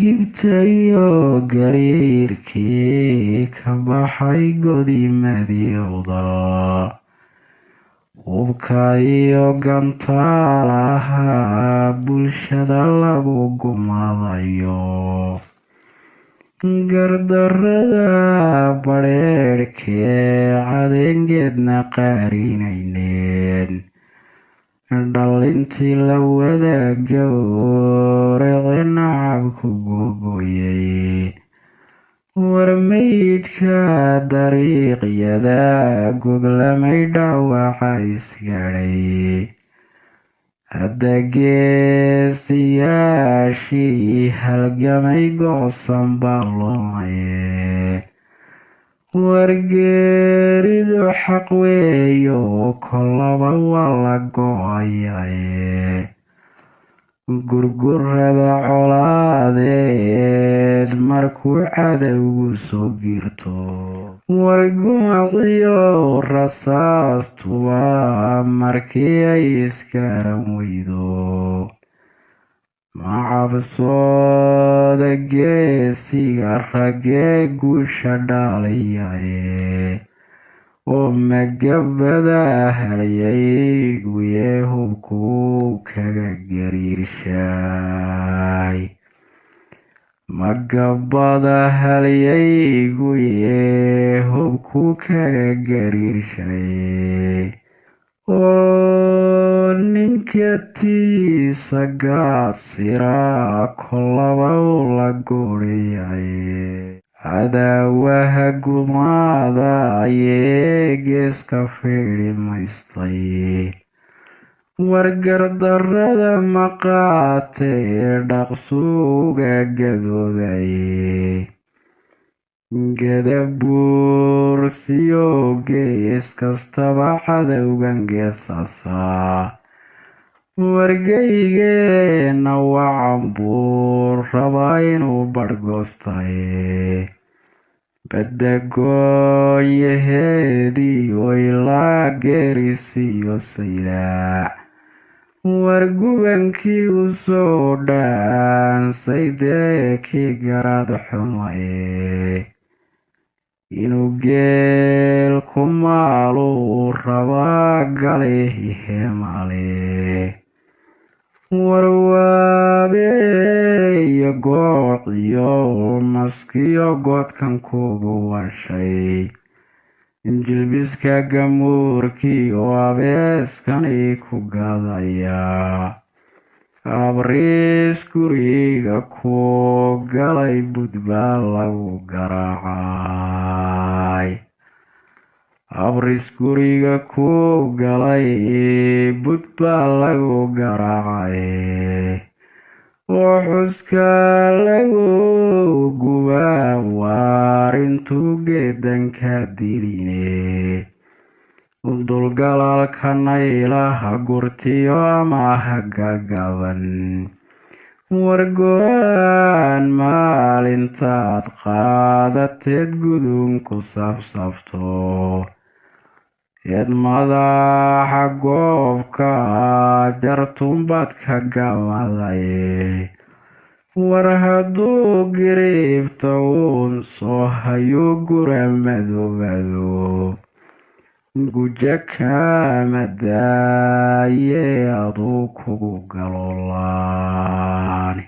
wargigtayo gariirkii ka baxay godimadii udal hubka iyo gantaalaha bulshada lagu gumadayo gardarrada badheedhkee cadeengeedna qaarinayneen dhalintii la wadaaga oorece nacabku gogoyay warmeydka dariiqyada goglamay dhaawaca isgadhay hadda geesiyaashii halgamay go'san baa loomaye wargeeridu xaq weeyo kollaba waa la go'ayaye gurgurada colaadeed markuu cadowgu soo girto wargumaciyo rasaastuba markii ay iskaran weydo macabsooda geesiga raggee guusha dhaalayaye oo magabada halyayguye hubkuu kaga gariirshay magabada halyayguye hubkuu kaga gariirshay oo ninka tiisa gaasira kollaba u la goodhayaye cadaawaha gumaada ayee geeska fiidhimaystay wargardarrada maqaatee dhaqsuuga gadoodaye gadabuursiyo gees kastaba cadowgan geesaasaa wargeygeena wacan buu rabaa inuu badhgoostaye badda gooyaheediyo ilaa geerisiyo saylaac wargubankii u soo dhaansay dee kii garaad xumaye inuu geel ku maaluu rabaa galihihemale warwaabeeyo goociyo maskiyo godkan kugu washay jilbiska gamuurkii oo abeeskani ku gadayaa abriis guriga ku galay budbaa lagu garaacay abris guriga ku galay budbaa lagu garaacay oo xuska lagu gubaa waarintuu geedanka diline dulgalaalkana ilaha gurtiyo ama ha gagaban wargo-aan maalintaad qaadateed gudunku safsafto eed madaxa goobka jartumbaad ka gamadaye war hadduu giriibta uun soo hayuu gura madoobado guja kaama daaye aduu kugu galoolaani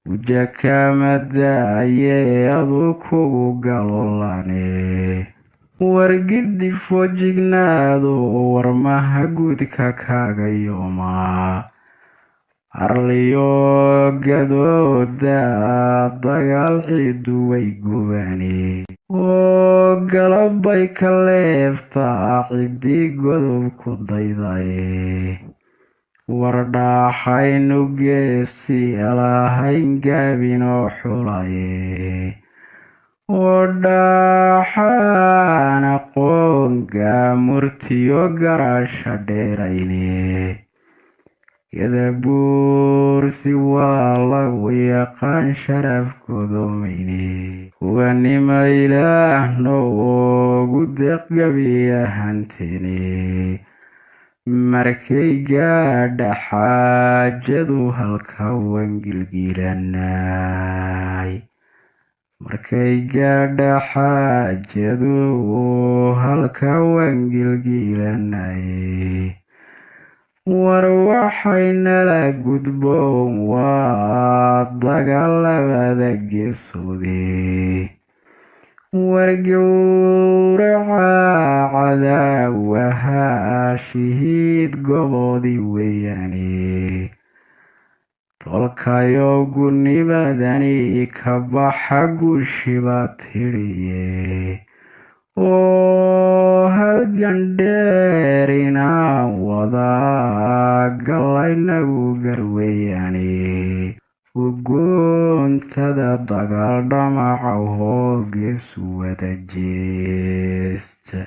guja kaama daaye aduu kugu galoolane wargiddi fojignaado warmaha guudka kaaga yoomaa arliyo gadooda dagaal ciidu way gubani oo galabbay ka leeftaa ciddii godobku daydaye wardhaaxaynu geesi lahayn gaabinoo xulaye oo dhaaxaan aqoonga murtiyo garaasha dheerayne gadabuursi waa lagu yaqaan sharaf godoomayne kuwanima ilaahno oogu deeqgabiya hantene markay gaadha xaajadu halka waan gilgilanay markay gaadha xaajadu halka waan gilgilanay war waxaynala gudboon waa dagaalabada geesoode war gowraca cadaawaha shahiid goboodii weeyaane tolkayo gunimadani ka baxa guushiba tidhiye oo halgandheer inaan wada galaynagu garweeyaane ugoontada dagaal dhamaca hoogeesu wada jeesta